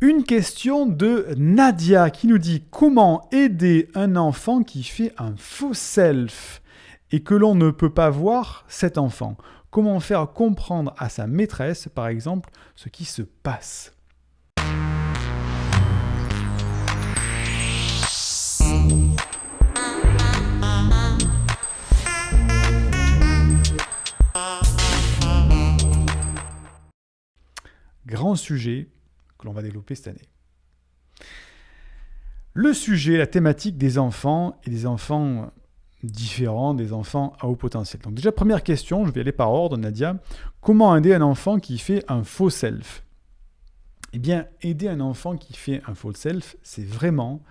Une question de Nadia qui nous dit comment aider un enfant qui fait un faux self et que l'on ne peut pas voir cet enfant. Comment faire comprendre à sa maîtresse, par exemple, ce qui se passe. Grand sujet que l'on va développer cette année. Le sujet, la thématique des enfants et des enfants différents, des enfants à haut potentiel. Donc déjà, première question, je vais aller par ordre, Nadia. Comment aider un enfant qui fait un faux self ? Eh bien, aider un enfant qui fait un faux self, c'est vraiment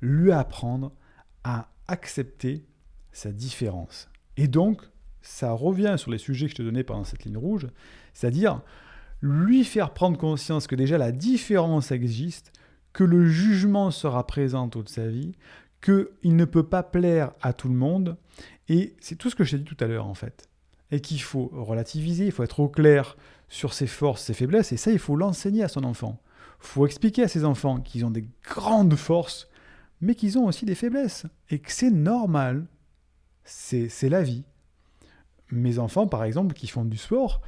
lui apprendre à accepter sa différence. Et donc, ça revient sur les sujets que je te donnais pendant cette ligne rouge, c'est-à-dire lui faire prendre conscience que déjà la différence existe, que le jugement sera présent toute sa vie, qu'il ne peut pas plaire à tout le monde, et c'est tout ce que je t'ai dit tout à l'heure en fait. Et qu'il faut relativiser, il faut être au clair sur ses forces, ses faiblesses, et ça il faut l'enseigner à son enfant. Il faut expliquer à ses enfants qu'ils ont des grandes forces, mais qu'ils ont aussi des faiblesses, et que c'est normal, c'est la vie. Mes enfants par exemple qui font du sport,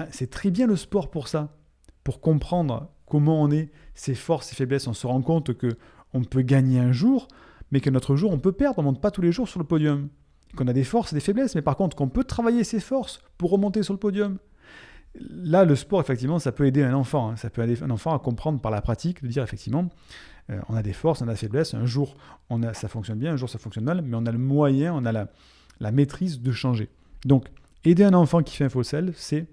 c'est très bien le sport pour ça, pour comprendre comment on est, ses forces, ses faiblesses. On se rend compte qu'on peut gagner un jour, mais qu'un autre jour on peut perdre, on ne monte pas tous les jours sur le podium. Qu'on a des forces et des faiblesses, mais par contre qu'on peut travailler ses forces pour remonter sur le podium. Là, le sport, effectivement, ça peut aider un enfant. Ça peut aider un enfant à comprendre par la pratique, de dire effectivement, on a des forces, on a des faiblesses, un jour ça fonctionne bien, un jour ça fonctionne mal, mais on a le moyen, on a la maîtrise de changer. Donc, aider un enfant qui fait un faux self, c'est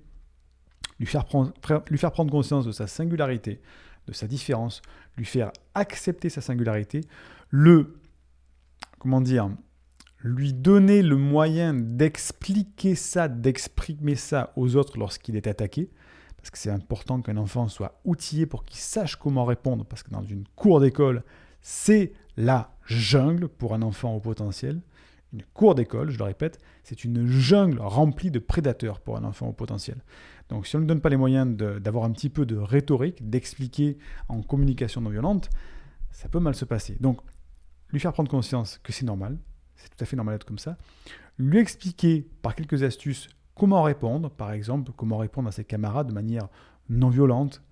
lui faire prendre conscience de sa singularité, de sa différence, lui faire accepter sa singularité, lui donner le moyen d'expliquer ça, d'exprimer ça aux autres lorsqu'il est attaqué, parce que c'est important qu'un enfant soit outillé pour qu'il sache comment répondre, parce que dans une cour d'école, c'est la jungle pour un enfant au potentiel. Une cour d'école, je le répète, c'est une jungle remplie de prédateurs pour un enfant au potentiel. Donc si on ne lui donne pas les moyens d'avoir un petit peu de rhétorique, d'expliquer en communication non violente, ça peut mal se passer. Donc lui faire prendre conscience que c'est normal, c'est tout à fait normal d'être comme ça, lui expliquer par quelques astuces comment répondre, par exemple, comment répondre à ses camarades de manière non violente,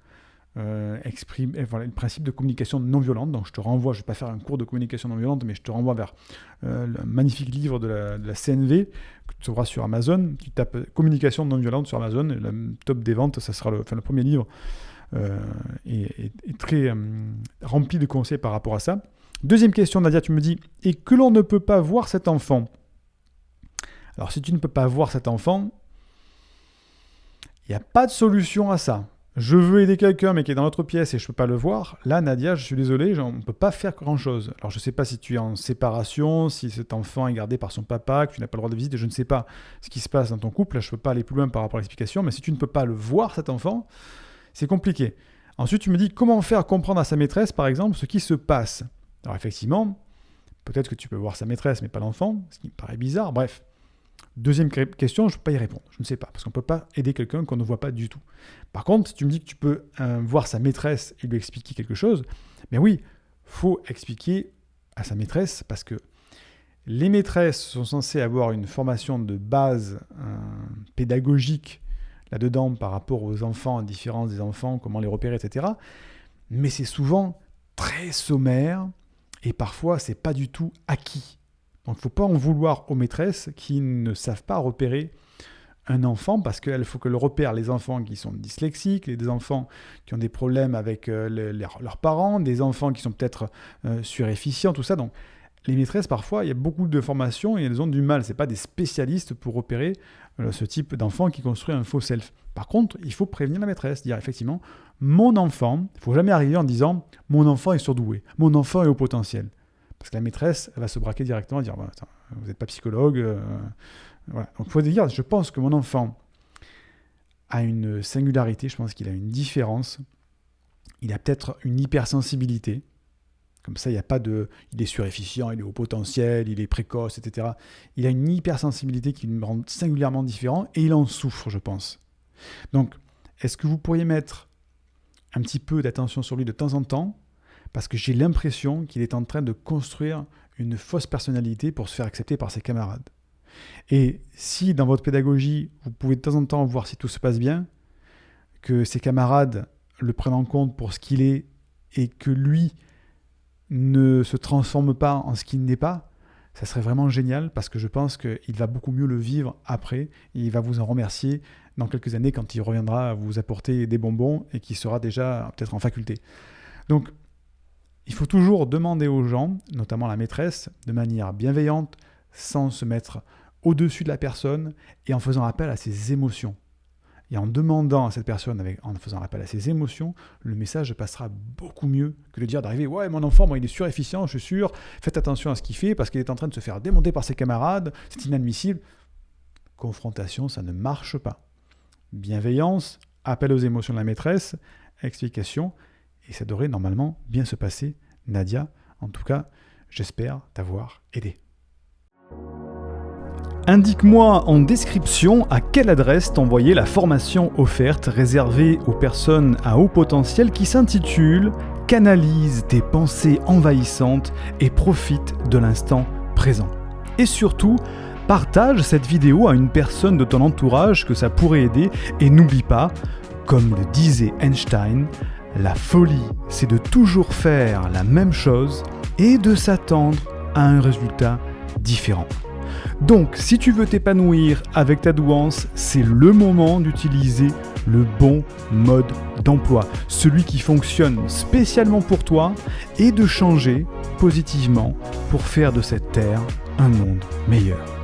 voilà, le principe de communication non violente. Donc je te renvoie, je ne vais pas faire un cours de communication non violente, mais je te renvoie vers le magnifique livre de la CNV que tu trouveras sur Amazon. Tu tapes communication non violente sur Amazon, le top des ventes, ça sera le premier livre, est très rempli de conseils par rapport à ça. Deuxième question, Nadia, tu me dis, et que l'on ne peut pas voir cet enfant. Alors si tu ne peux pas voir cet enfant, il n'y a pas de solution à ça. Je veux aider quelqu'un mais qui est dans l'autre pièce et je ne peux pas le voir. Là, Nadia, je suis désolé, on ne peut pas faire grand-chose. Alors, je ne sais pas si tu es en séparation, si cet enfant est gardé par son papa, que tu n'as pas le droit de visite, je ne sais pas ce qui se passe dans ton couple. Là, je ne peux pas aller plus loin par rapport à l'explication, mais si tu ne peux pas le voir, cet enfant, c'est compliqué. Ensuite, tu me dis comment faire comprendre à sa maîtresse, par exemple, ce qui se passe. Alors, effectivement, peut-être que tu peux voir sa maîtresse, mais pas l'enfant, ce qui me paraît bizarre. Bref. Deuxième question, je ne peux pas y répondre. Je ne sais pas, parce qu'on ne peut pas aider quelqu'un qu'on ne voit pas du tout. Par contre, si tu me dis que tu peux voir sa maîtresse et lui expliquer quelque chose, ben oui, il faut expliquer à sa maîtresse, parce que les maîtresses sont censées avoir une formation de base pédagogique là-dedans par rapport aux enfants, à la différence des enfants, comment les repérer, etc. Mais c'est souvent très sommaire et parfois, ce n'est pas du tout acquis. Donc, il ne faut pas en vouloir aux maîtresses qui ne savent pas repérer un enfant, parce qu'il faut qu'elles repèrent les enfants qui sont dyslexiques, les enfants qui ont des problèmes avec leurs parents, des enfants qui sont peut-être surefficients, tout ça. Donc, les maîtresses, parfois, il y a beaucoup de formations et elles ont du mal. Ce n'est pas des spécialistes pour repérer ce type d'enfant qui construit un faux self. Par contre, il faut prévenir la maîtresse, dire effectivement, mon enfant, il ne faut jamais arriver en disant, mon enfant est surdoué, mon enfant est au potentiel. Parce que la maîtresse, elle va se braquer directement et dire attends, vous n'êtes pas psychologue. Voilà. Donc il faut dire, je pense que mon enfant a une singularité, je pense qu'il a une différence. Il a peut-être une hypersensibilité. Comme ça, il n'y a pas de. Il est surefficient, il est au potentiel, il est précoce, etc. Il a une hypersensibilité qui me rend singulièrement différent et il en souffre, je pense. Donc, est-ce que vous pourriez mettre un petit peu d'attention sur lui de temps en temps, parce que j'ai l'impression qu'il est en train de construire une fausse personnalité pour se faire accepter par ses camarades. Et si dans votre pédagogie, vous pouvez de temps en temps voir si tout se passe bien, que ses camarades le prennent en compte pour ce qu'il est et que lui ne se transforme pas en ce qu'il n'est pas, ça serait vraiment génial parce que je pense qu'il va beaucoup mieux le vivre après et il va vous en remercier dans quelques années quand il reviendra vous apporter des bonbons et qu'il sera déjà peut-être en faculté. Donc, il faut toujours demander aux gens, notamment la maîtresse, de manière bienveillante, sans se mettre au-dessus de la personne et en faisant appel à ses émotions. Et en demandant à cette personne, en faisant appel à ses émotions, le message passera beaucoup mieux que de dire d'arriver « Ouais, mon enfant, il est surefficient, je suis sûr, faites attention à ce qu'il fait parce qu'il est en train de se faire démonter par ses camarades, c'est inadmissible. » Confrontation, ça ne marche pas. Bienveillance, appel aux émotions de la maîtresse, explication, et ça devrait normalement bien se passer, Nadia. En tout cas, j'espère t'avoir aidé. Indique-moi en description à quelle adresse t'envoyer la formation offerte réservée aux personnes à haut potentiel qui s'intitule « Canalise tes pensées envahissantes et profite de l'instant présent ». Et surtout, partage cette vidéo à une personne de ton entourage que ça pourrait aider et n'oublie pas, comme le disait Einstein, la folie c'est de toujours faire la même chose et de s'attendre à un résultat différent. Donc, si tu veux t'épanouir avec ta douance, c'est le moment d'utiliser le bon mode d'emploi, celui qui fonctionne spécialement pour toi, et de changer positivement pour faire de cette terre un monde meilleur.